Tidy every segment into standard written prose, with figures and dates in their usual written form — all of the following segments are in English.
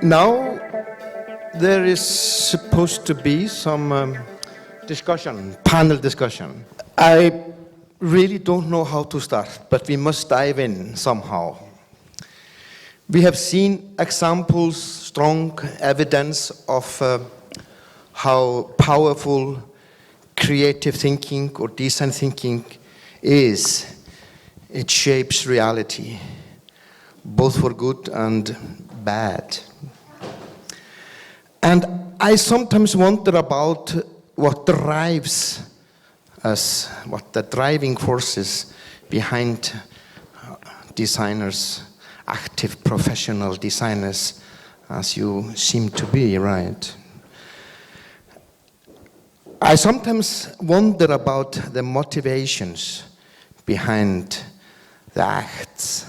Now there is supposed to be some discussion, panel discussion. I really don't know how to start, but we must dive in somehow. We have seen examples, strong evidence of how powerful creative thinking or design thinking is. It shapes reality, both for good and bad. And I sometimes wonder about what drives us, what the driving forces behind designers, active professional designers, as you seem to be, right? I sometimes wonder about the motivations behind the acts.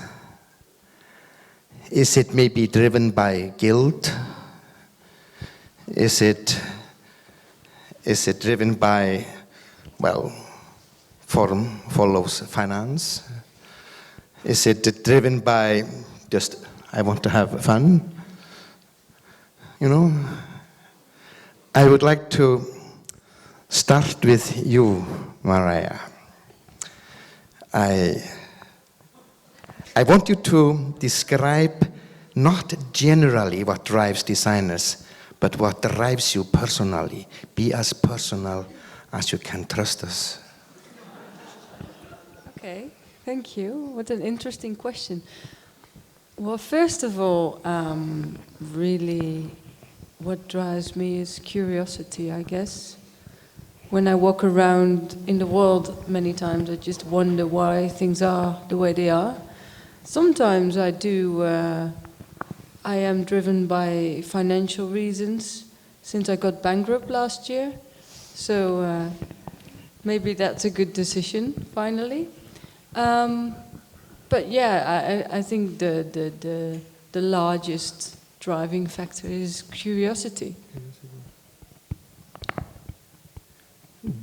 Is it maybe driven by guilt? Is it driven by, well, form follows finance? Is it driven by just, I want to have fun? You know? I would like to start with you, Mariah. I want you to describe not generally what drives designers, but what drives you personally. Be as personal as you can. Trust us. Okay, thank you. What an interesting question. Well, first of all, really what drives me is curiosity, I guess. When I walk around in the world many times, I just wonder why things are the way they are. Sometimes I am driven by financial reasons, since I got bankrupt last year. So maybe that's a good decision, finally. But yeah, I think the largest driving factor is curiosity.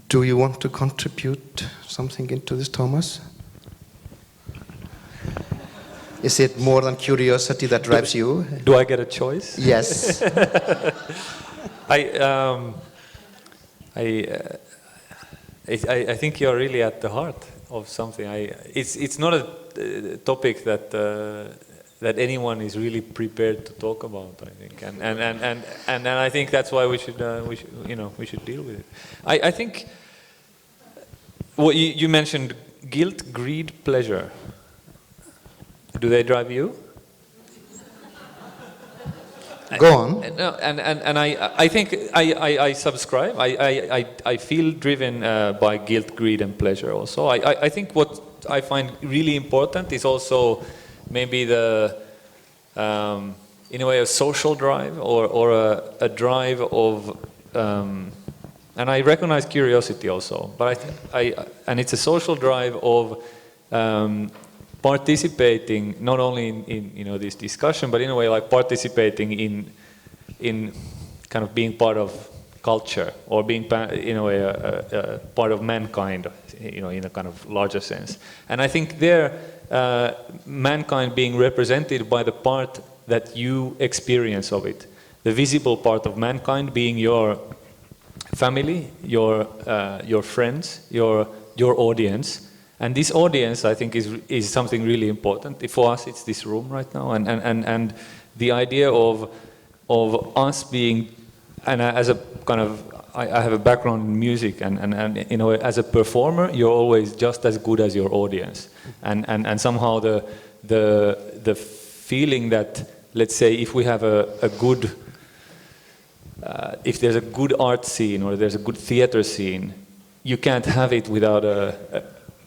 Do you want to contribute something into this, Thomas? Is it more than curiosity that drives you? Do I get a choice? Yes. I think you're really at the heart of something. It's not a topic that anyone is really prepared to talk about, I think, and I think that's why we should deal with it. I think what you mentioned, guilt, greed, pleasure. Do they drive you? Go on. No, and I think I subscribe. I feel driven by guilt, greed, and pleasure also. I think what I find really important is also maybe the in a way a social drive or a drive of and I recognize curiosity also, but and it's a social drive of participating not only in this discussion, but in a way like participating in kind of being part of culture or being in a way a part of mankind, in a kind of larger sense. And I think there mankind being represented by the part that you experience of it, the visible part of mankind being your family, your friends, your audience. And this audience, I think, is something really important. For us, it's this room right now, and the idea of us being, and as a kind of, I have a background in music, and as a performer, you're always just as good as your audience, and somehow the feeling that, let's say, if we have a good, if there's a good art scene or there's a good theater scene, you can't have it without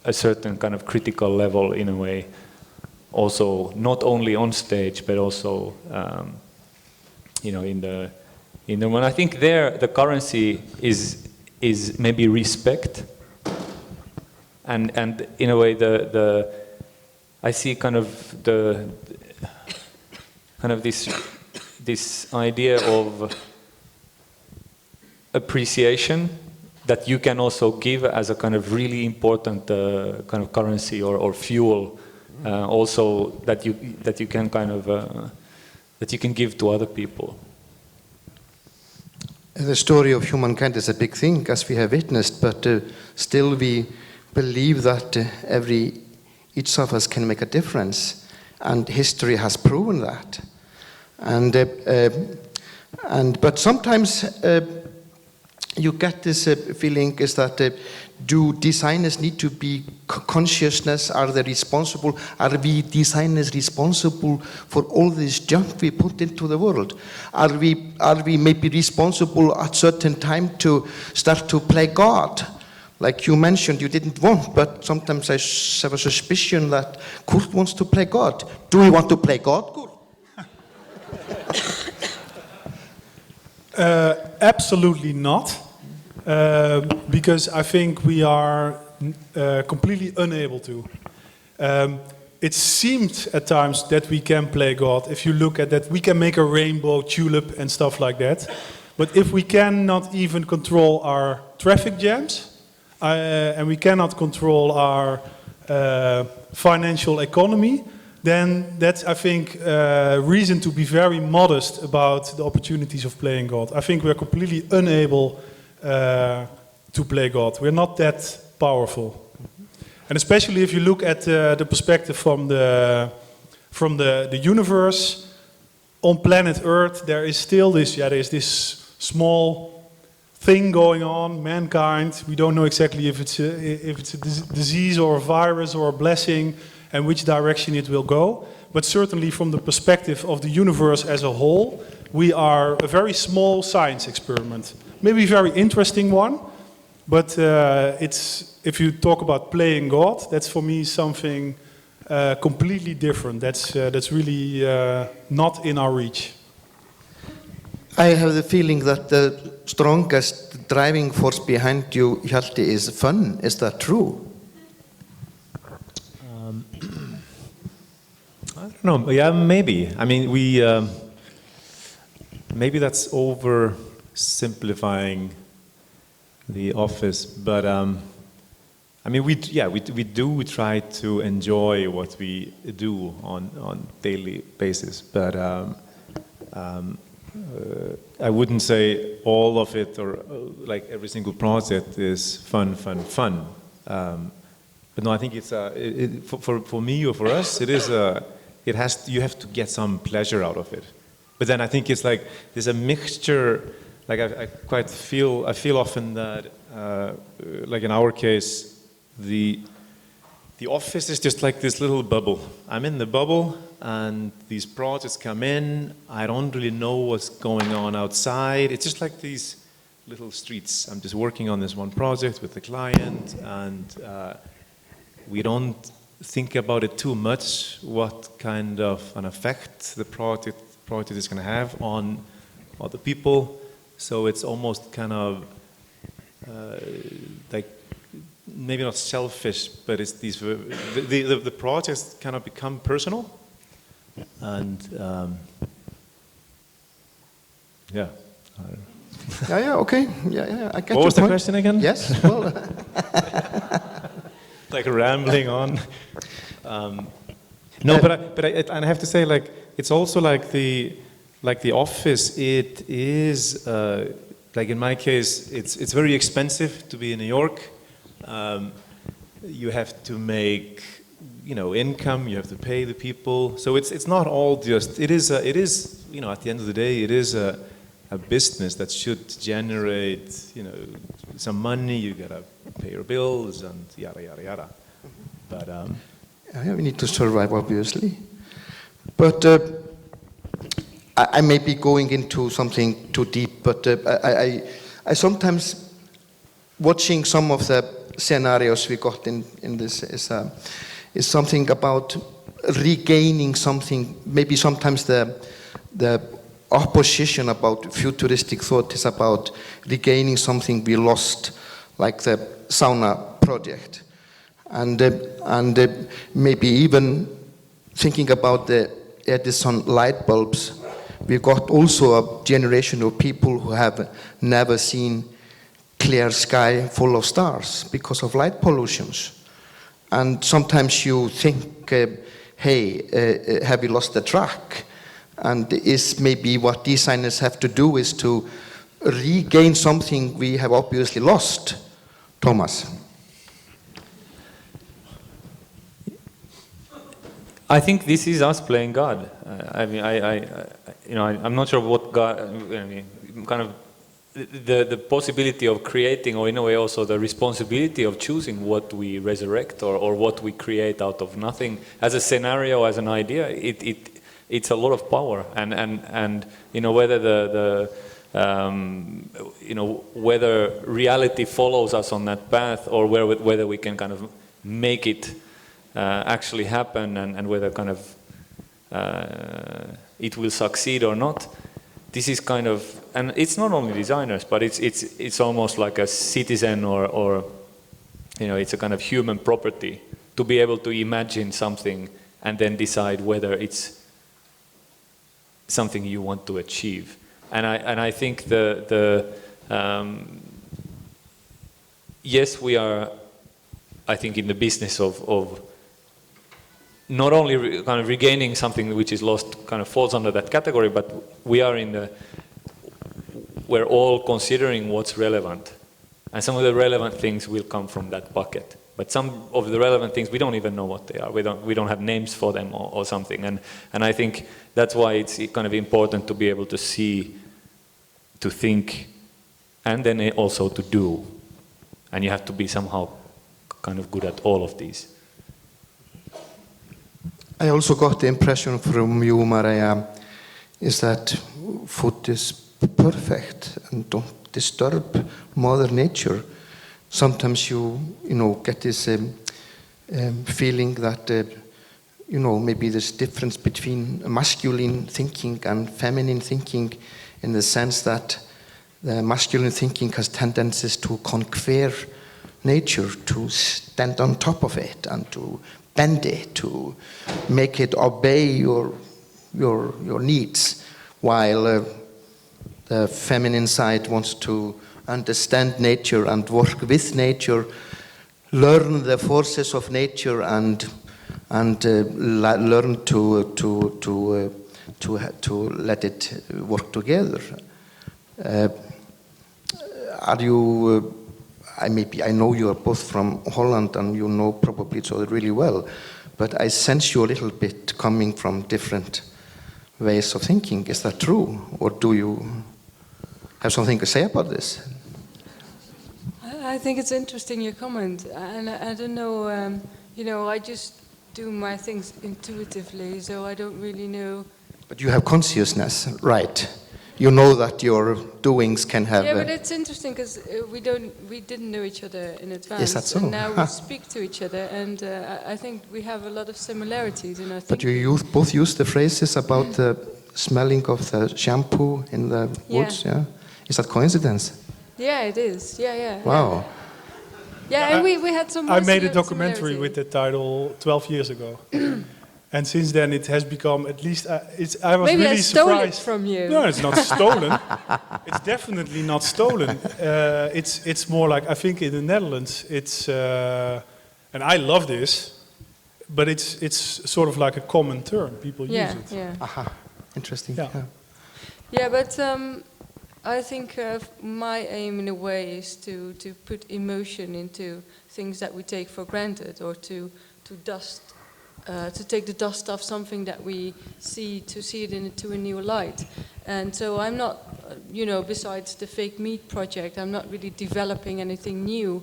a certain kind of critical level in a way, also not only on stage but also in the when I think there the currency is maybe respect, and in a way I see kind of this idea of appreciation that you can also give as a kind of really important kind of currency or fuel, also that you can kind of that you can give to other people. The story of humankind is a big thing, as we have witnessed, but still we believe that each of us can make a difference, and history has proven that. But sometimes you get this feeling is that do designers need to be consciousness? Are they responsible? Are we designers responsible for all this junk we put into the world? Are we maybe responsible at certain time to start to play God? Like you mentioned, you didn't want, but sometimes I have a suspicion that Kurt wants to play God. Do we want to play God, Kurt? Absolutely not, because I think we are completely unable to. It seemed at times that we can play God. If you look at that, we can make a rainbow tulip and stuff like that. But if we cannot even control our traffic jams, and we cannot control our financial economy, then that's, I think, reason to be very modest about the opportunities of playing God. I think we're completely unable to play God. We're not that powerful. And especially if you look at the perspective from the universe, on planet Earth, there is still there's this small thing going on, mankind. We don't know exactly if it's a disease or a virus or a blessing, and which direction it will go. But certainly from the perspective of the universe as a whole, we are a very small science experiment. Maybe a very interesting one, but if you talk about playing God, that's for me something completely different. That's really not in our reach. I have the feeling that the strongest driving force behind you, Hjalti, is fun. Is that true? I don't know. Yeah, maybe. I mean, maybe that's oversimplifying the office, but I mean, we do try to enjoy what we do on daily basis, but I wouldn't say all of it or like every single project is fun. But no, I think it's for me or for us, you have to get some pleasure out of it. But then I think it's like there's a mixture. Like I feel often that like in our case, the office is just like this little bubble. I'm in the bubble, and these projects come in. I don't really know what's going on outside. It's just like these little streets. I'm just working on this one project with the client, and we don't think about it too much, what kind of an effect the project is going to have on other people. So it's almost kind of like maybe not selfish, but it's these the projects kind of become personal, and yeah. Yeah, okay. Yeah, I get What was your the point. question again? Yes, well... Like rambling on. No, but I have to say, like, it's also like the office. It is like in my case, it's very expensive to be in New York. You have to make, income. You have to pay the people. So it's not all just. It is at the end of the day, it is a business that should generate some money. You gotta pay your bills and yada yada yada. But yeah, we need to survive, obviously. But I may be going into something too deep, but I sometimes, watching some of the scenarios we got in this is something about regaining something. Maybe sometimes the opposition about futuristic thought is about regaining something we lost, like the sauna project. And maybe even thinking about the Edison light bulbs, we got also a generation of people who have never seen clear sky full of stars because of light pollutions. And sometimes you think, hey, have we lost the track? And is maybe what designers have to do is to regain something we have obviously lost. Thomas. I think this is us playing God. I mean, I'm not sure what God. I mean, kind of the possibility of creating, or in a way also the responsibility of choosing what we resurrect or what we create out of nothing as a scenario, as an idea. It's a lot of power, and whether whether reality follows us on that path, or whether we can kind of make it actually happen, and whether kind of it will succeed or not. This is kind of, and it's not only designers, but it's almost like a citizen or it's a kind of human property to be able to imagine something and then decide whether it's something you want to achieve. And I think yes, we are, I think, in the business of not only kind of regaining something which is lost, kind of falls under that category, but we are we're all considering what's relevant. And some of the relevant things will come from that bucket. But some of the relevant things, we don't even know what they are. We don't have names for them or something. And I think that's why it's kind of important to be able to see, to think, and then also to do. And you have to be somehow kind of good at all of these. I also got the impression from you, Maria, is that food is perfect and don't disturb Mother Nature. Sometimes you get this feeling that maybe there's difference between masculine thinking and feminine thinking, in the sense that the masculine thinking has tendencies to conquer nature, to stand on top of it and to bend it, to make it obey your needs, while the feminine side wants to understand nature and work with nature, learn the forces of nature, and learn to let it work together. Are you? I know you are both from Holland and you know probably each other really well, but I sense you a little bit coming from different ways of thinking. Is that true, or do you have something to say about this? I think it's interesting, your comment, and I don't know. I just do my things intuitively, so I don't really know. But you have consciousness, right? You know that your doings can have. Yeah, but it's interesting because we didn't know each other in advance. Yes, that's so. And now we speak to each other, and I think we have a lot of similarities. And I think. But you both use the phrases about the smelling of the shampoo in the woods. Yeah. Is that coincidence? Yeah, it is. Yeah. Wow. Yeah, and we had some. I made a documentary with the title 12 years ago. And since then, it has become, at least, I was Maybe really I stole surprised. it from you. No, it's not stolen. It's definitely not stolen. It's more like, I think in the Netherlands, it's, and I love this, but it's sort of like a common term. People use it. Yeah. Aha, interesting. Yeah, but I think my aim in a way is to put emotion into things that we take for granted, or to take the dust off something that we see, to see it into a new light. And so I'm not, besides the fake meat project, I'm not really developing anything new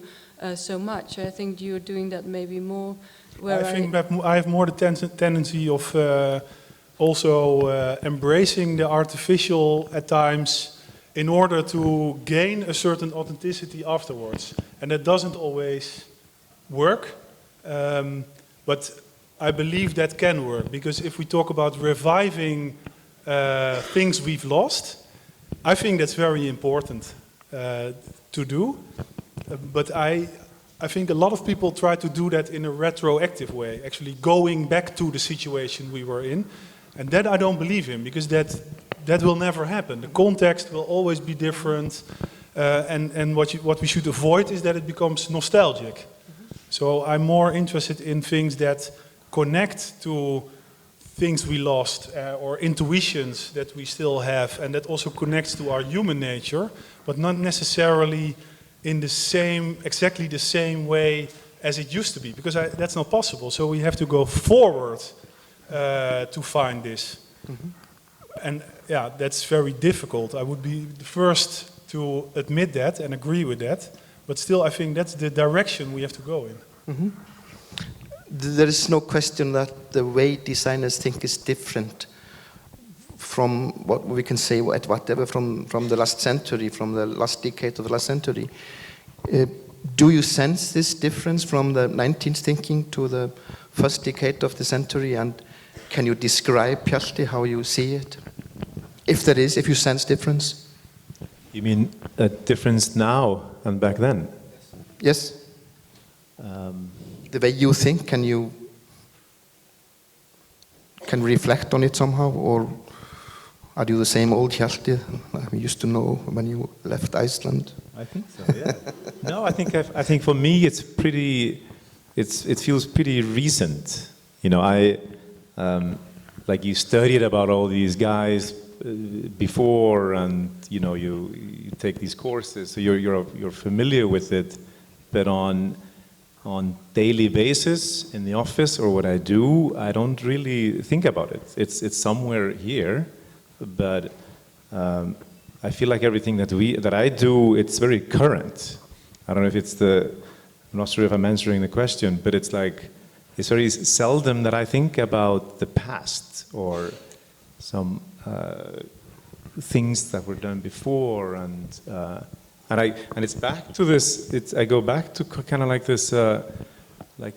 so much. I think you're doing that maybe more. Where I think that I have more the tendency of also embracing the artificial at times in order to gain a certain authenticity afterwards. And that doesn't always work, but I believe that can work, because if we talk about reviving things we've lost, I think that's very important to do. But I think a lot of people try to do that in a retroactive way, actually going back to the situation we were in. And that I don't believe in, because that will never happen. The context will always be different. And what we should avoid is that it becomes nostalgic. So I'm more interested in things that connect to things we lost or intuitions that we still have, and that also connects to our human nature, but not necessarily in the same, exactly the same way as it used to be, because that's not possible. So we have to go forward to find this. Mm-hmm. And yeah, that's very difficult. I would be the first to admit that and agree with that, but still I think that's the direction we have to go in. Mm-hmm. There is no question that the way designers think is different from what we can say at whatever from the last century, from the last decade of the last century. Do you sense this difference from the 19th thinking to the first decade of the century, and can you describe, Hjalti, how you see it? If there is, if you sense difference? You mean a difference now and back then? Yes. The way you think, can you reflect on it somehow, or are you the same old Hjalti we used to know when you left Iceland? I think so. Yeah. No, I think for me it's pretty. It feels pretty recent. You know, like you studied about all these guys before, and you know you take these courses, so you're familiar with it, but on daily basis in the office or what I do, I don't really think about it. It's somewhere here, but I feel like everything that I do, it's very current. I don't know if I'm not sure if I'm answering the question, but it's like it's very seldom that I think about the past or some things that were done before, and it's back to this. I go back to kind of like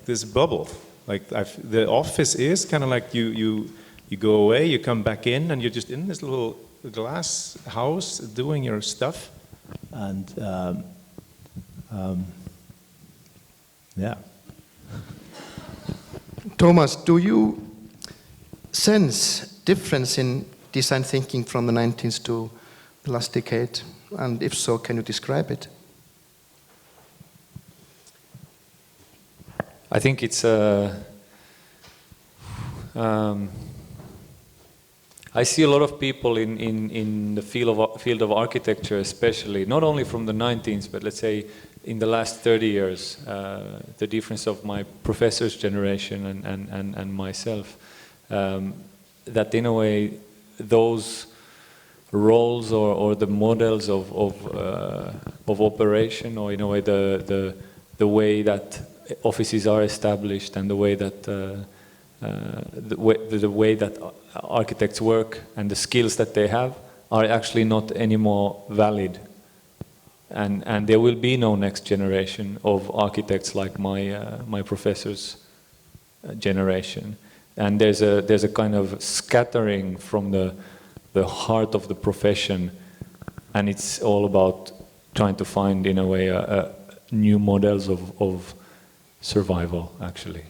this bubble. Like the office is kind of like you go away, you come back in, and you're just in this little glass house doing your stuff, and yeah. Thomas, do you sense difference in design thinking from the 19th to the last decade? And if so, can you describe it? I think it's I see a lot of people in the field of architecture, especially, not only from the 19th, but let's say in the last 30 years, the difference of my professor's generation and myself, that in a way those roles or the models of operation, or in a way the way that offices are established and the way that the way that architects work and the skills that they have are actually not anymore valid, and there will be no next generation of architects like my professor's generation, and there's a kind of scattering from the heart of the profession, and it's all about trying to find in a way new models of survival, actually,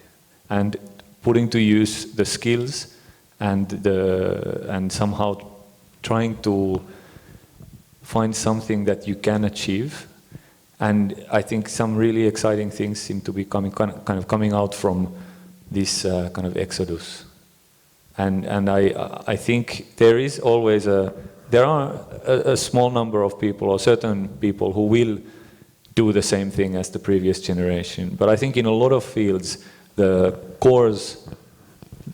and putting to use the skills and somehow trying to find something that you can achieve. And I think some really exciting things seem to be coming out from this kind of exodus. And I think there is always there are a small number of people or certain people who will do the same thing as the previous generation. But I think in a lot of fields, the cores,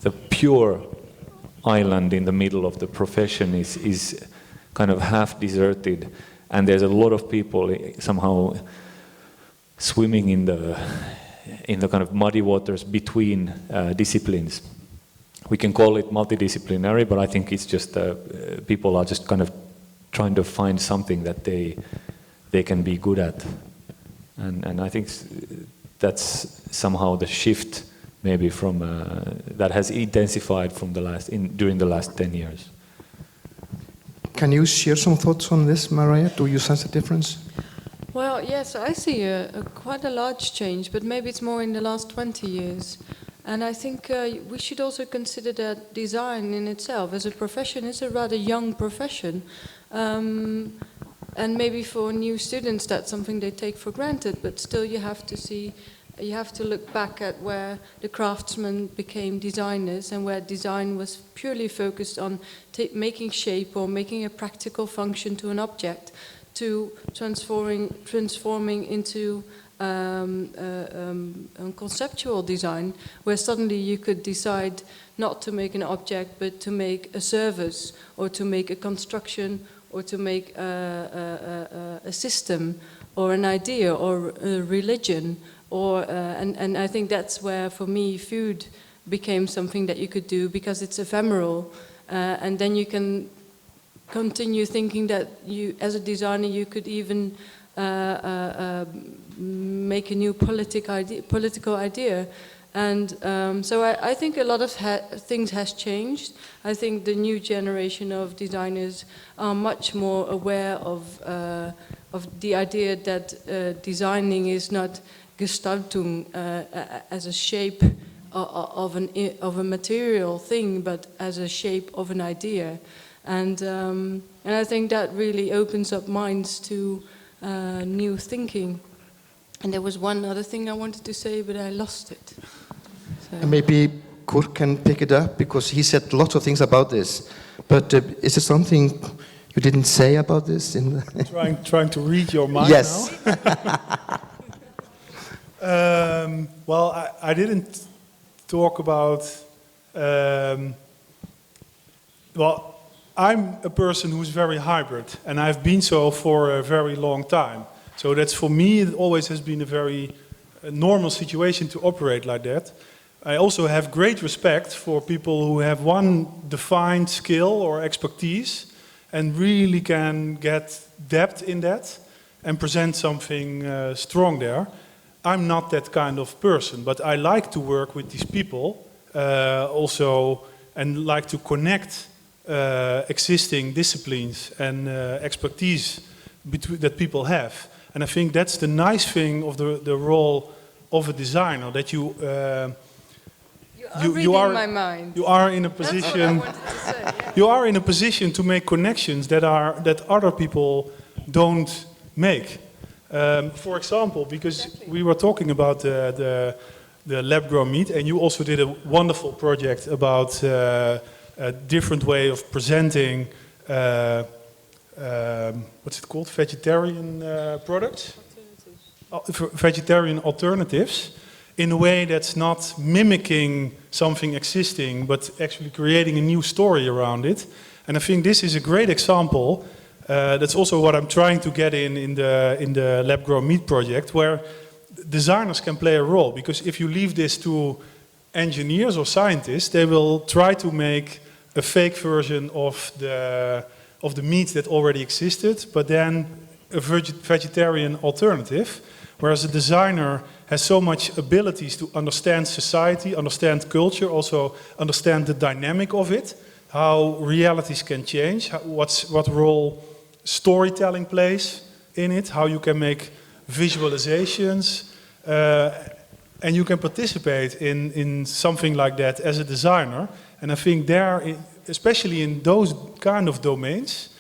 the pure island in the middle of the profession is kind of half deserted, and there's a lot of people somehow swimming in the kind of muddy waters between disciplines. We can call it multidisciplinary, but I think it's just people are just kind of trying to find something that they can be good at, and I think that's somehow the shift maybe from that has intensified from during the last 10 years. Can you share some thoughts on this, Maria? Do you sense a difference? Well, yes, I see quite a large change, but maybe it's more in the last 20 years. And I think we should also consider that design in itself as a profession is a rather young profession. And maybe for new students that's something they take for granted, but still you have to see you have to look back at where the craftsmen became designers and where design was purely focused on making shape or making a practical function to an object, to transforming into conceptual design, where suddenly you could decide not to make an object but to make a service or to make a construction or to make a system or an idea or a religion. And I think that's where, for me, food became something that you could do because it's ephemeral, and then you can continue thinking that you, as a designer, you could even make a new political idea. And so I think a lot of things has changed. I think the new generation of designers are much more aware of the idea that designing is not Gestaltung as a shape of a material thing, but as a shape of an idea, and I think that really opens up minds to new thinking. And there was one other thing I wanted to say, but I lost it. So. And maybe Kurt can pick it up because he said lots of things about this. But is there something you didn't say about this? Trying to read your mind yes. now. Well, I didn't talk about. Well, I'm a person who's very hybrid, and I've been so for a very long time. So that's, for me, it always has been a very normal situation to operate like that. I also have great respect for people who have one defined skill or expertise and really can get depth in that and present something strong there. I'm not that kind of person, but I like to work with these people also, and like to connect existing disciplines and expertise that people have. And I think that's the nice thing of the role of a designer, that you are my mind. You are in a position. That's what I wanted to say, yeah. You are in a position to make connections that other people don't make. For example, because we were talking about the lab-grown meat, and you also did a wonderful project about a different way of presenting. What's it called? Vegetarian products? Vegetarian alternatives, in a way that's not mimicking something existing, but actually creating a new story around it. And I think this is a great example. That's also what I'm trying to get in the lab-grown meat project, where designers can play a role. Because if you leave this to engineers or scientists, they will try to make a fake version of the meat that already existed, but then a vegetarian alternative. Whereas a designer has so much abilities to understand society, understand culture, also understand the dynamic of it, how realities can change, what role storytelling plays in it, how you can make visualizations, and you can participate in something like that as a designer. And I think there, especially in those kind of domains,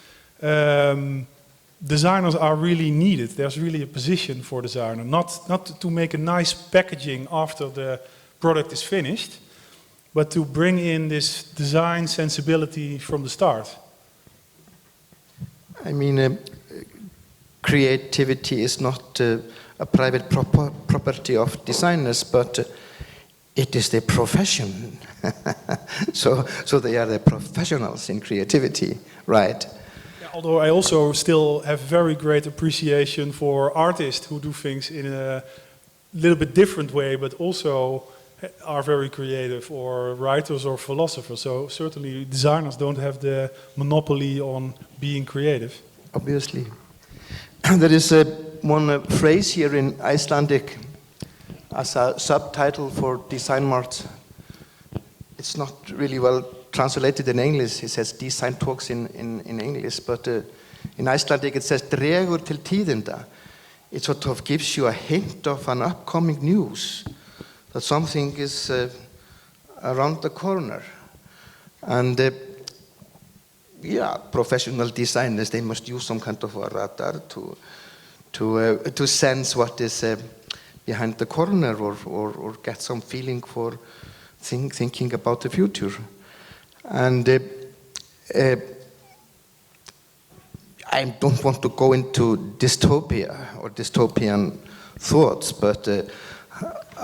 designers are really needed. There's really a position for designer, not to make a nice packaging after the product is finished, but to bring in this design sensibility from the start. I mean, creativity is not a private property of designers, but it is their profession. so they are the professionals in creativity, right? Yeah, although I also still have very great appreciation for artists who do things in a little bit different way, but also are very creative, or writers or philosophers. So certainly designers don't have the monopoly on being creative. Obviously. There is one phrase here in Icelandic as a subtitle for DesignMarch. It's not really well translated in English. It says design talks in English, but in Icelandic it says dregur til tíðinda. It sort of gives you a hint of an upcoming news, that something is around the corner. And yeah, professional designers, they must use some kind of a radar to sense what is behind the corner or get some feeling for thinking about the future. And I don't want to go into dystopia or dystopian thoughts, but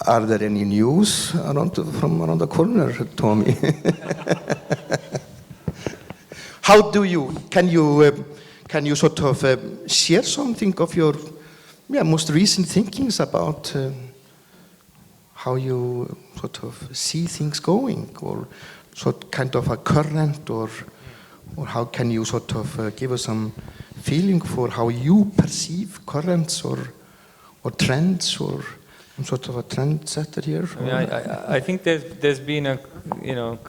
are there any news from around the corner, Tommy? Can you sort of share something of your most recent thinkings about how you sort of see things going, or sort kind of a current, or how can you sort of give us some feeling for how you perceive currents or trends, or I'm sort of a trend setter here? I mean, I think there's been a,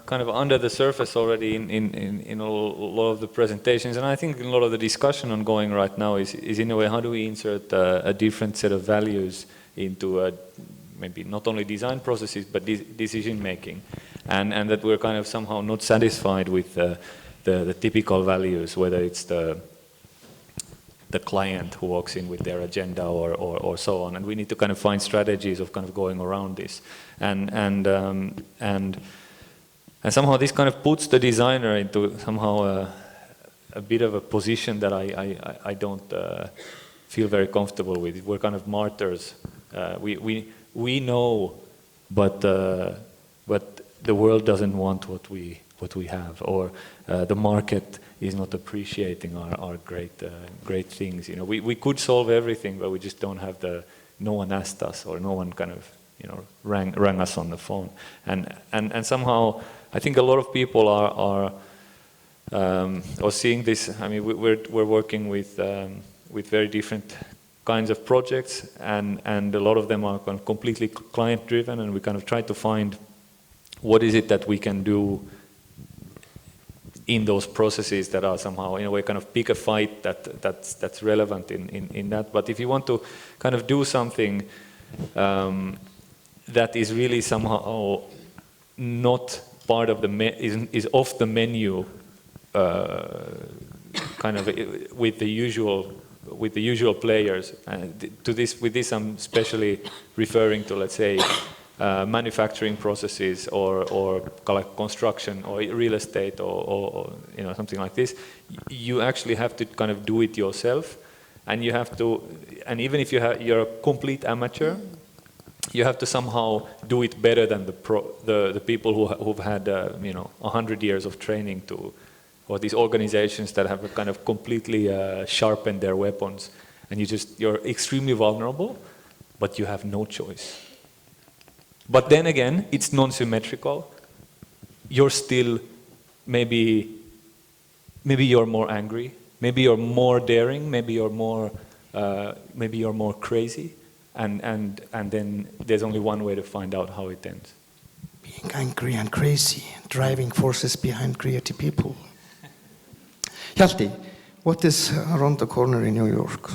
kind of under the surface already in a lot of the presentations, and I think a lot of the discussion ongoing right now is in a way, how do we insert a different set of values into maybe not only design processes but decision making, and that we're kind of somehow not satisfied with the typical values, whether it's the client who walks in with their agenda or so on, and we need to kind of find strategies of kind of going around this, and somehow this kind of puts the designer into somehow a bit of a position that I don't feel very comfortable with. We're kind of martyrs. We know, but the world doesn't want what we have, or the market is not appreciating our great things. We could solve everything, but we just don't have no one asked us, or no one kind of rang us on the phone. And somehow I think a lot of people are seeing this. I mean, we're working with very different kinds of projects, and a lot of them are kind of completely client driven, and we kind of try to find what is it that we can do in those processes that are somehow, in a way, kind of pick a fight that's relevant in that. But if you want to kind of do something that is really somehow not part of is off the menu, kind of with the usual players. With this I'm especially referring to, let's say, manufacturing processes or construction or real estate or something like this. You actually have to kind of do it yourself, and you have to, and even if you're a complete amateur, you have to somehow do it better than the people who've had 100 years of training or these organizations that have kind of completely sharpened their weapons, and you're extremely vulnerable, but you have no choice. But then again, it's non-symmetrical. You're still, maybe you're more angry, maybe you're more daring, maybe you're more crazy, and then there's only one way to find out how it ends. Being angry and crazy, driving forces behind creative people. Hjalti, what is around the corner in New York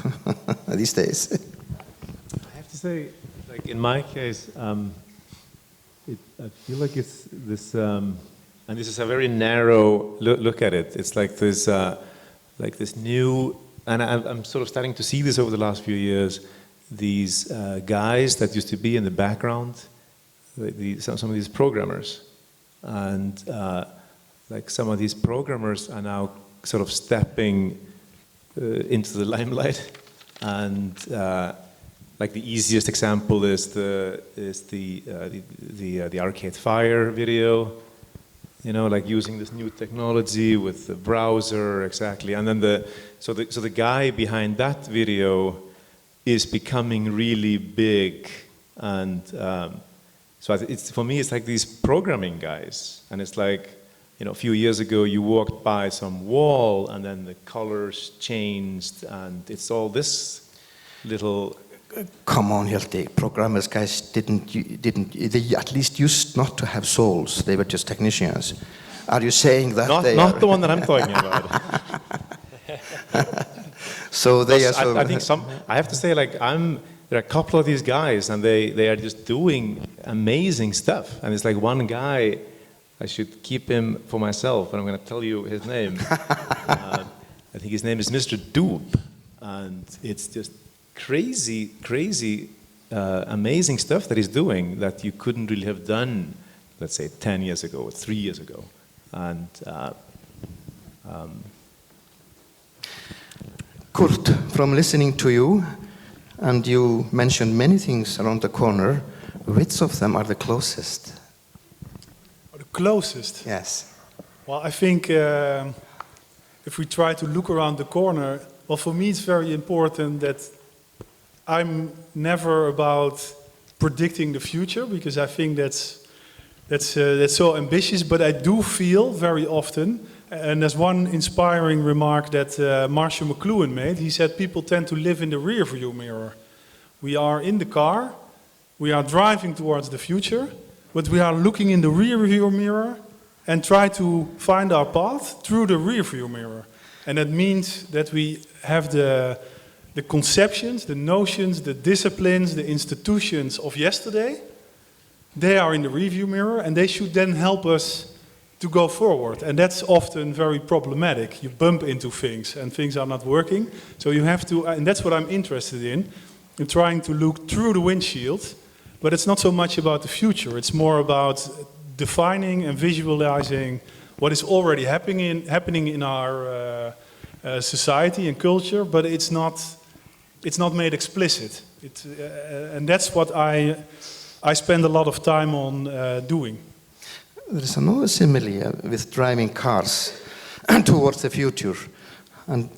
these days? I have to say, like in my case, I feel like it's this, and this is a very narrow look at it. It's like this new, and I'm sort of starting to see this over the last few years. These guys that used to be in the background, some of these programmers, and like some of these programmers are now sort of stepping into the limelight, and like the easiest example is the Arcade Fire video, like using this new technology with the browser, exactly. And then so the guy behind that video is becoming really big, and so for me it's like these programming guys, and it's like, a few years ago you walked by some wall and then the colors changed, and it's all this little. Come on, Hjalti. Programmers guys didn't. They at least used not to have souls. They were just technicians. Are you saying that not the one that I'm talking about? So they are. I think I have to say, like, there are a couple of these guys, and they are just doing amazing stuff. And it's like one guy. I should keep him for myself, and I'm going to tell you his name. I think his name is Mr. Doob, and it's just crazy amazing stuff that he's doing that you couldn't really have done, let's say, 10 years ago or 3 years ago. And Kurt, from listening to you, and you mentioned many things around the corner, which of them are the closest? The closest? Yes. Well, I think if we try to look around the corner, well, for me it's very important that I'm never about predicting the future, because I think that's so ambitious. But I do feel very often, and there's one inspiring remark that Marshall McLuhan made. He said people tend to live in the rear view mirror. We are in the car, we are driving towards the future, but we are looking in the rear view mirror and try to find our path through the rear view mirror. And that means that we have the conceptions, the notions, the disciplines, the institutions of yesterday. They are in the rear view mirror, and they should then help us to go forward. And that's often very problematic. You bump into things and things are not working. So you have to, and that's what I'm interested in trying to look through the windshield. But it's not so much about the future. It's more about defining and visualizing what is already happening in our society and culture, but it's not made explicit. And that's what I spend a lot of time on doing. There is another simile with driving cars towards the future. And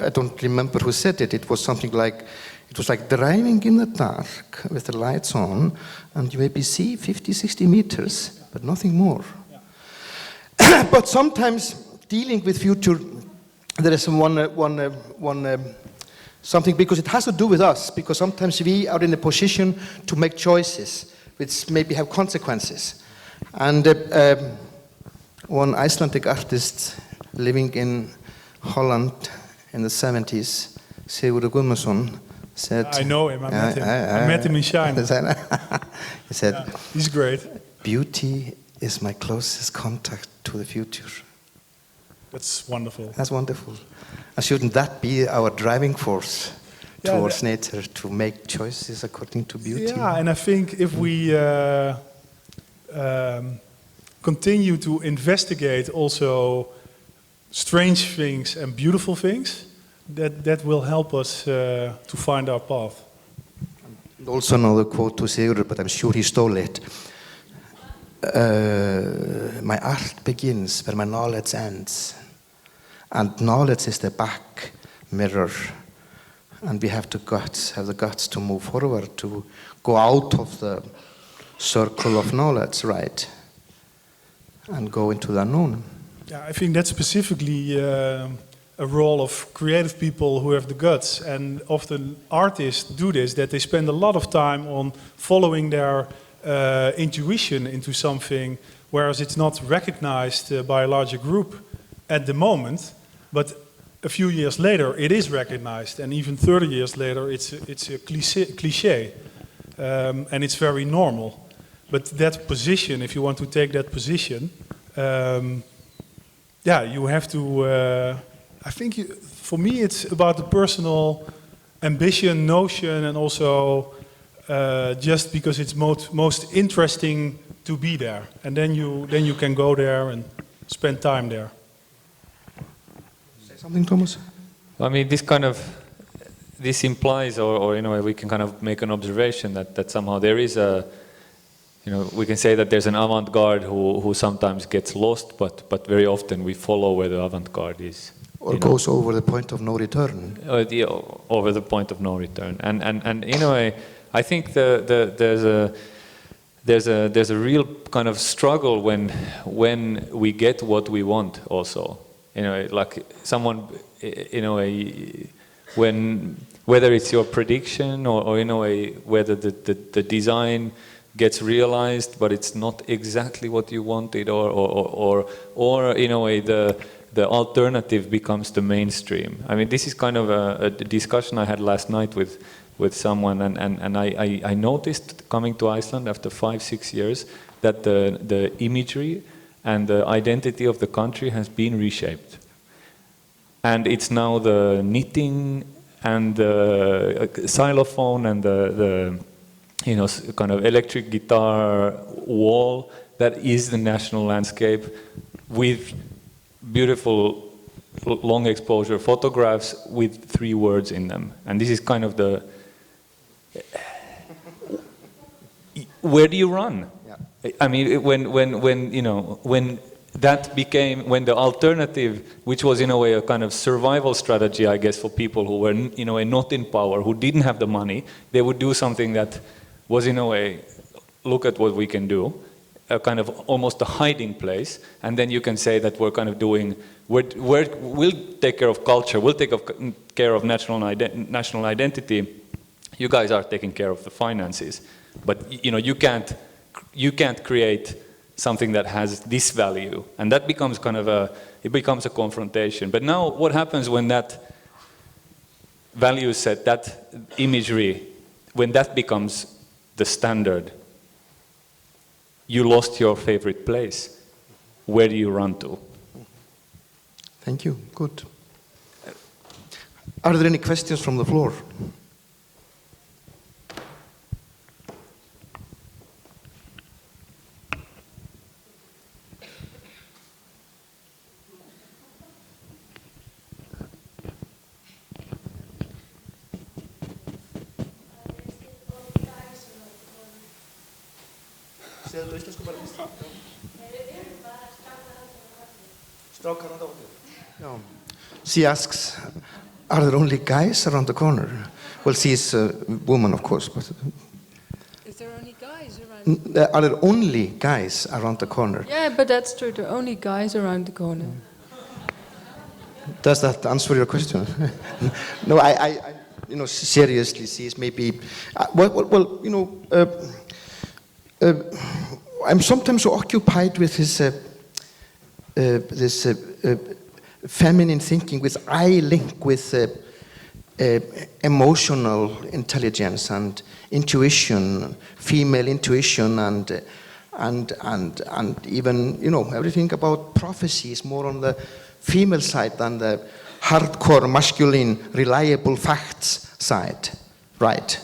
I don't remember who said it. It was something like, it was like driving in the dark with the lights on, and you maybe see 50, 60 meters, but nothing more. Yeah. But sometimes dealing with future, there is something, because it has to do with us, because sometimes we are in a position to make choices which maybe have consequences. And one Icelandic artist living in Holland in the 70s, Sigurður Guðmundsson, said... I know him, I met him in China. He said, yeah, he's great. Beauty is my closest contact to the future. That's wonderful. That's wonderful. And shouldn't that be our driving force towards nature, to make choices according to beauty? Yeah, and I think if we continue to investigate also strange things and beautiful things, that will help us to find our path. Also another quote to Sigurður, but I'm sure he stole it. My art begins where my knowledge ends. And knowledge is the back mirror. And we have the guts to move forward, to go out of the circle of knowledge, right? And go into the unknown. Yeah, I think that's specifically a role of creative people who have the guts. And often artists do this, that they spend a lot of time on following their intuition into something, whereas it's not recognized by a larger group at the moment. But a few years later, it is recognized, and even 30 years later, it's a cliché, and it's very normal. But that position, if you want to take that position, you have to. I think for me, it's about the personal ambition, notion, and also just because it's most interesting to be there, and then you can go there and spend time there. Something, Thomas? I mean, this implies, or in a way, we can kind of make an observation that somehow there is we can say that there's an avant-garde who sometimes gets lost, but very often we follow where the avant-garde is. Or goes over the point of no return. Over the point of no return, and in a way, I think there's a real kind of struggle when we get what we want also. Like someone, in a way, whether it's your prediction or in a way whether the design gets realized, but it's not exactly what you wanted, or in a way the alternative becomes the mainstream. I mean, this is kind of a discussion I had last night with someone, and I noticed coming to Iceland after 5-6 years that the imagery and the identity of the country has been reshaped. And it's now the knitting and the xylophone and the kind of electric guitar wall that is the national landscape with beautiful long exposure photographs with 3 words in them. And this is kind of the... Where do you run? Yeah. I mean, when that became, when the alternative, which was in a way a kind of survival strategy, I guess, for people who were in a way not in power, who didn't have the money, they would do something that was in a way, look at what we can do, a kind of almost a hiding place, and then you can say that we're kind of doing, we'll take care of culture, we'll take care of national identity, you guys are taking care of the finances, but you can't create something that has this value, and that becomes kind of it becomes a confrontation. But now what happens when that value set, that imagery, when that becomes the standard? You lost your favorite place. Where do you run to? Thank you. Good. Are there any questions from the floor? No. She asks, are there only guys around the corner? Well, she's a woman, of course. But is there only guys around? Are there only guys around the corner? Yeah, but that's true. There are only guys around the corner. Does that answer your question? No, I seriously, she's maybe. I'm sometimes occupied with this feminine thinking, which I link with emotional intelligence and intuition, female intuition, and even everything about prophecy is more on the female side than the hardcore masculine reliable facts side, right?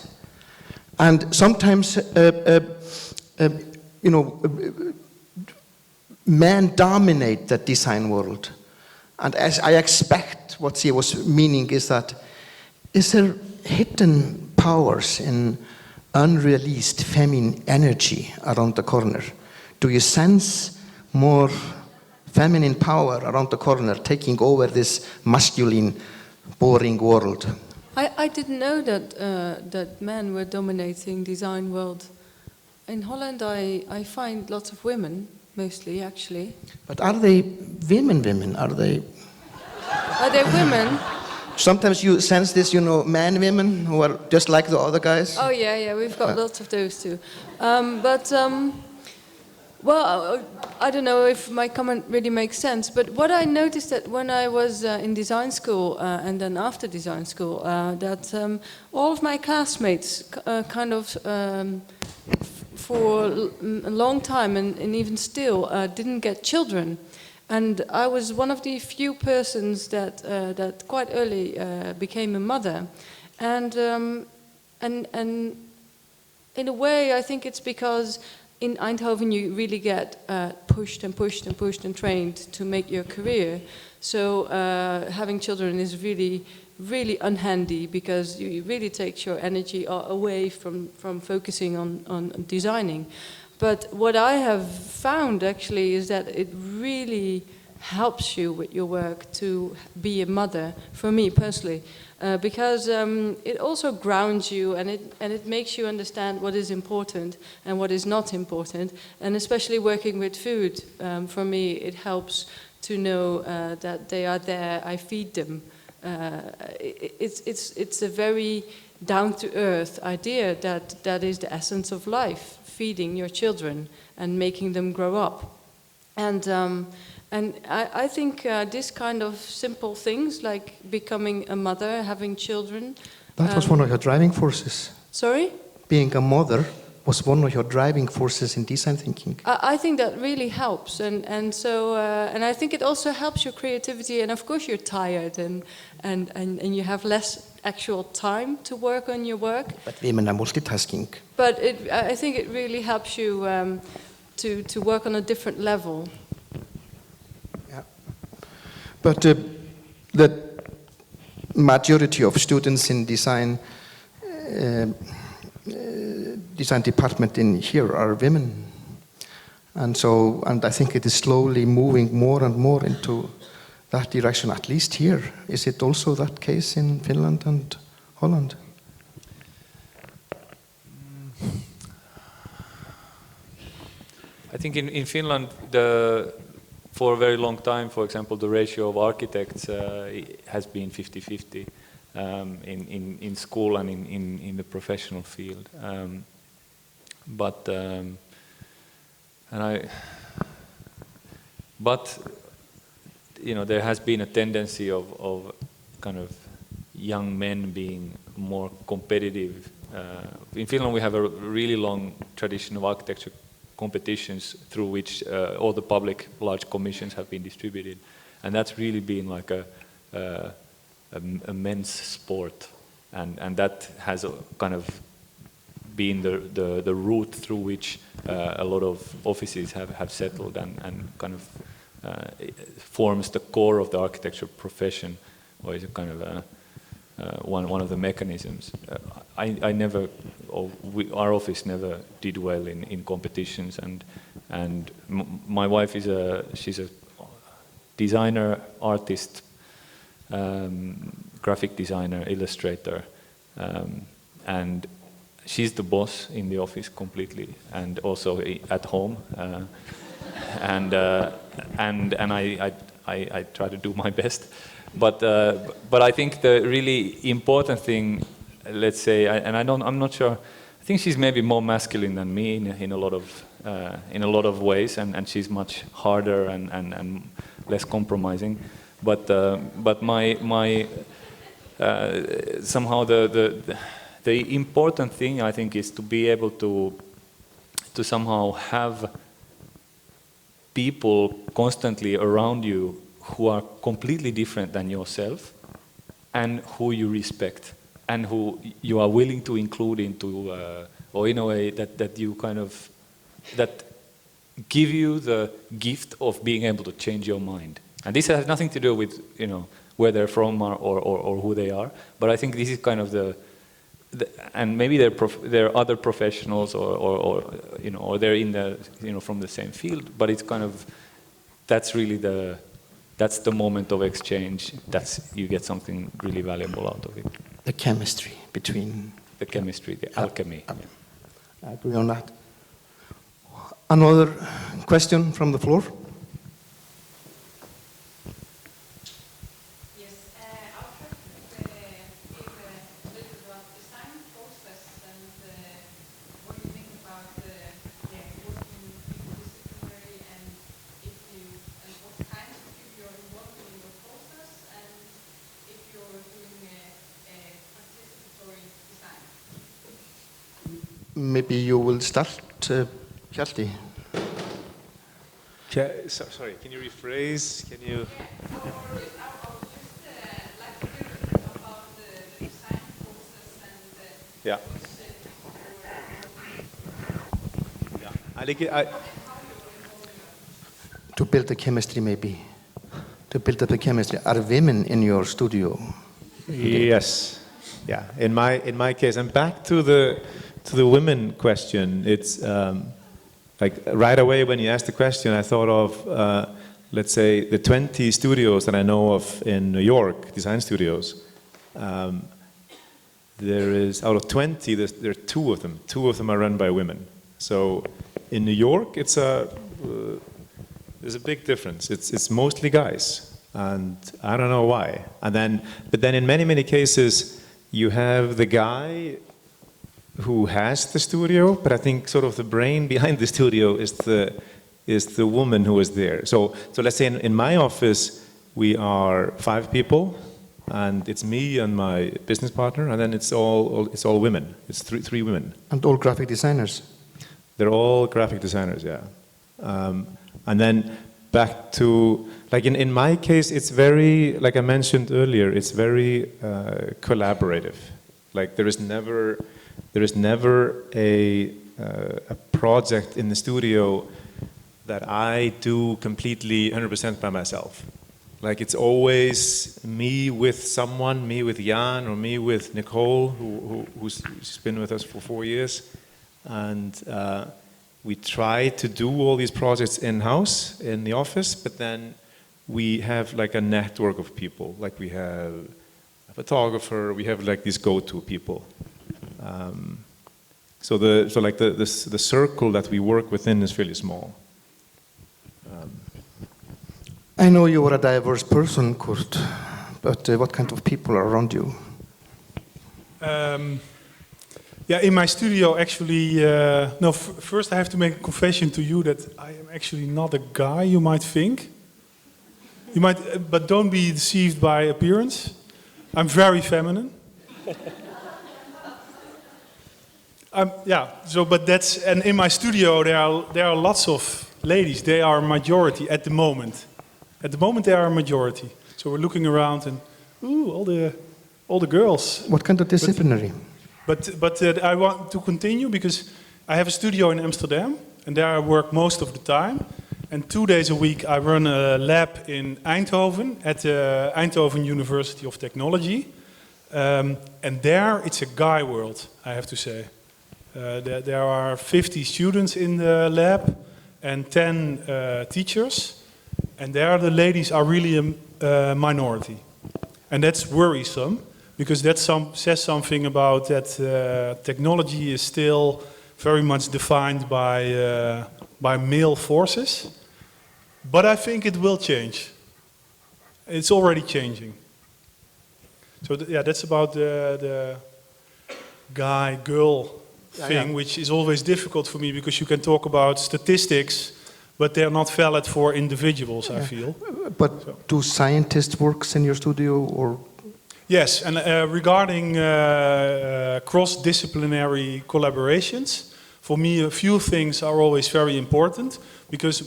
And sometimes men dominate the design world. And as I expect what she was meaning is that, is there hidden powers in unreleased feminine energy around the corner? Do you sense more feminine power around the corner taking over this masculine, boring world? I didn't know that men were dominating design world. In Holland, I find lots of women, mostly, actually. But are they women? Are they women? Sometimes you sense this, men, women who are just like the other guys. Oh, yeah, we've got lots of those too. Well, I don't know if my comment really makes sense, but what I noticed that when I was in design school and then after design school, that all of my classmates for a long time and even still didn't get children. And I was one of the few persons that quite early became a mother. And in a way, I think it's because in Eindhoven you really get pushed and trained to make your career. So having children is really, really unhandy because it really takes your energy away from focusing on designing. But what I have found actually is that it really helps you with your work to be a mother, for me personally, because it also grounds you and it makes you understand what is important and what is not important. And especially working with food, for me it helps to know that they are there, I feed them. It's a very down-to-earth idea that is the essence of life. Feeding your children and making them grow up, and I think this kind of simple things like becoming a mother, having children. That was one of your driving forces. Sorry? Being a mother was one of your driving forces in design thinking? I think that really helps, and I think it also helps your creativity. And of course, you're tired, and you have less actual time to work on your work. But women are multitasking. But I think it really helps you to work on a different level. Yeah. But the majority of students in design department in here are women, and I think it is slowly moving more and more into that direction, at least here. Is it also that case in Finland and Holland? I think in Finland, for a very long time, for example, the ratio of architects has been 50-50 in school and in the professional field. But you know, there has been a tendency of kind of young men being more competitive. In Finland, we have a really long tradition of architecture competitions through which all the public large commissions have been distributed, and that's really been like a men's sport, and that has kind of been the route through which a lot of offices have settled and kind of forms the core of the architecture profession, or is a kind of one of the mechanisms. Our office never did well in competitions, and my wife she's a designer, artist, graphic designer, illustrator, and she's the boss in the office completely, and also at home, and I try to do my best. But I think the really important thing, let's say, I'm not sure. I think she's maybe more masculine than me in a lot of ways, and she's much harder and less compromising. But my somehow the important thing, I think, is to be able to somehow have people constantly around you who are completely different than yourself, and who you respect, and who you are willing to include into, or in a way that you kind of, that give you the gift of being able to change your mind. And this has nothing to do with, you know, where they're from or who they are, but I think this is kind of and maybe they're other professionals or you know, or they're in the, you know, from the same field, but it's kind of, that's really that's the moment of exchange. You get something really valuable out of it. The chemistry between... The chemistry, the alchemy. I agree on that. Another question from the floor? Yes, I'll try to give a little bit about design process and what you think about working interdisciplinary, and what kinds of people you're involved in your process, and if you're doing participatory design. Maybe you will start, Hjalti. Sorry, can you rephrase? Can you? I would just like to hear a bit about the design process and Yeah. I think To build the chemistry, maybe. To build up the chemistry. Are women in your studio? Yes. Yeah. In my case, and back to the women question. It's like right away when you asked the question, I thought of let's say the 20 studios that I know of in New York, design studios. There is, out of 20, there are 2 of them. 2 of them are run by women. So in New York, there's a big difference. It's mostly guys, and I don't know why. But then in many cases, you have the guy who has the studio, but I think sort of the brain behind the studio is the woman who is there. So let's say in my office we are 5 people, and it's me and my business partner, and then it's all women. It's three women. And all graphic designers? They're all graphic designers, yeah. And then back to, like in my case, it's very, like I mentioned earlier, it's very collaborative. Like there is never a project in the studio that I do completely 100% by myself. Like it's always me with someone, me with Jan, or me with Nicole, who's been with us for 4 years. And we try to do all these projects in-house, in the office, but then we have like a network of people. Like we have a photographer, we have like these go-to people. So the circle that we work within is really small. I know you are a diverse person, Kurt, but what kind of people are around you? Yeah, in my studio, actually, first I have to make a confession to you that I am actually not a guy you might think. You might, but don't be deceived by appearance. I'm very feminine. And in my studio there are lots of ladies. They are a majority at the moment. At the moment they are a majority. So we're looking around and all the girls. What kind of disciplinary? But I want to continue because I have a studio in Amsterdam and there I work most of the time. And 2 days a week I run a lab in Eindhoven at the Eindhoven University of Technology. And there it's a guy world, I have to say. There are 50 students in the lab and 10 teachers. And there the ladies are really a minority. And that's worrisome, because that says something about that technology is still very much defined by male forces. But I think it will change. It's already changing. So that's about the guy-girl thing, which is always difficult for me, because you can talk about statistics, but they're not valid for individuals, I feel. But do scientists work in your studio, or? Yes, and regarding cross-disciplinary collaborations, for me a few things are always very important, because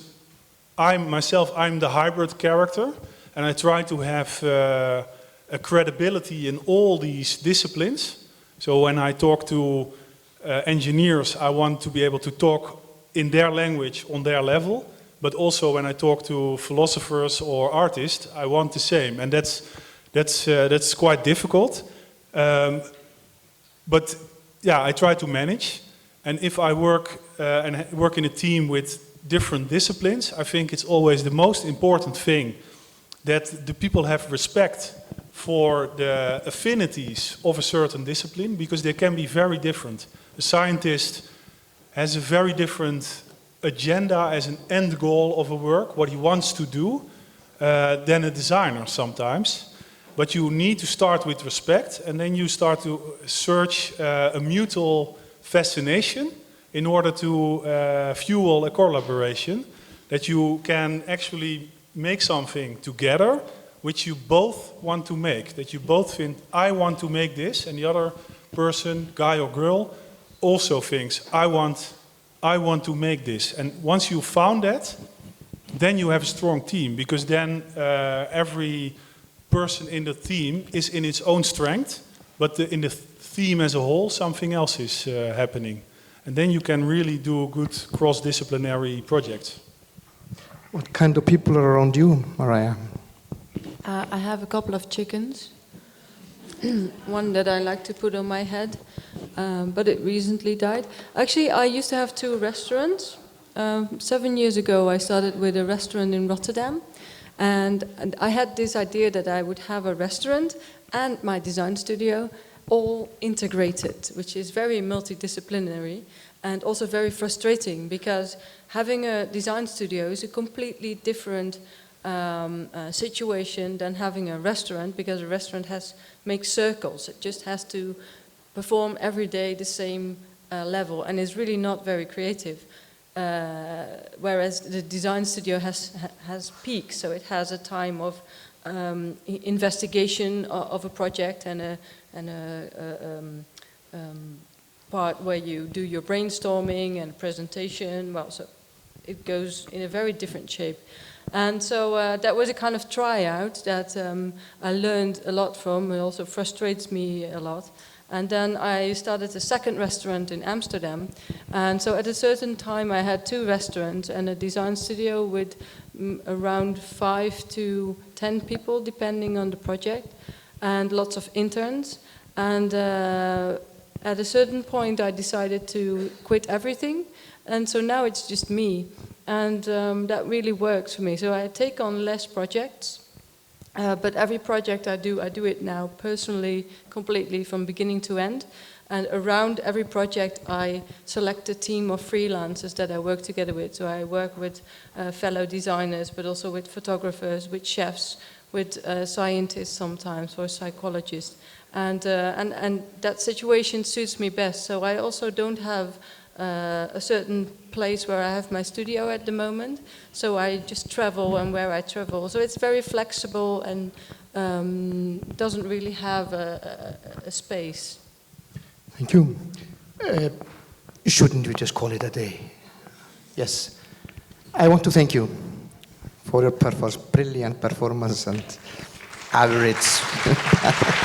I'm the hybrid character, and I try to have a credibility in all these disciplines. So when I talk to engineers, I want to be able to talk in their language, on their level, but also when I talk to philosophers or artists, I want the same, and that's quite difficult. But yeah, I try to manage, and if I work in a team with different disciplines, I think it's always the most important thing that the people have respect for the affinities of a certain discipline, because they can be very different. A scientist has a very different agenda as an end goal of a work, what he wants to do, than a designer sometimes. But you need to start with respect, and then you start to search a mutual fascination in order to fuel a collaboration, that you can actually make something together which you both want to make, that you both think, I want to make this, and the other person, guy or girl, also thinks, I want to make this. And once you found that, then you have a strong team, because then every person in the team is in its own strength, but in the theme as a whole, something else is happening. And then you can really do good cross-disciplinary projects. What kind of people are around you, Mariah? I have a couple of chickens. One that I like to put on my head, but it recently died. Actually, I used to have 2 restaurants. 7 years ago, I started with a restaurant in Rotterdam. And I had this idea that I would have a restaurant and my design studio all integrated, which is very multidisciplinary and also very frustrating, because having a design studio is a completely different situation than having a restaurant, because a restaurant makes circles. It just has to perform every day the same level, and is really not very creative. Whereas the design studio has peaks, so it has a time of investigation of a project and part where you do your brainstorming and presentation. Well, so it goes in a very different shape. And so that was a kind of tryout that I learned a lot from. It also frustrates me a lot. And then I started a second restaurant in Amsterdam. And so at a certain time I had 2 restaurants and a design studio with around 5 to 10 people, depending on the project, and lots of interns. And at a certain point I decided to quit everything. And so now it's just me. And that really works for me. So I take on less projects. But every project I do it now personally, completely from beginning to end. And around every project, I select a team of freelancers that I work together with. So I work with fellow designers, but also with photographers, with chefs, with scientists sometimes, or psychologists. And that situation suits me best. So I also don't have a certain place where I have my studio at the moment, so I just travel and where I travel. So it's very flexible and doesn't really have a space. Thank you. Shouldn't we just call it a day? Yes. I want to thank you for your brilliant performance and average.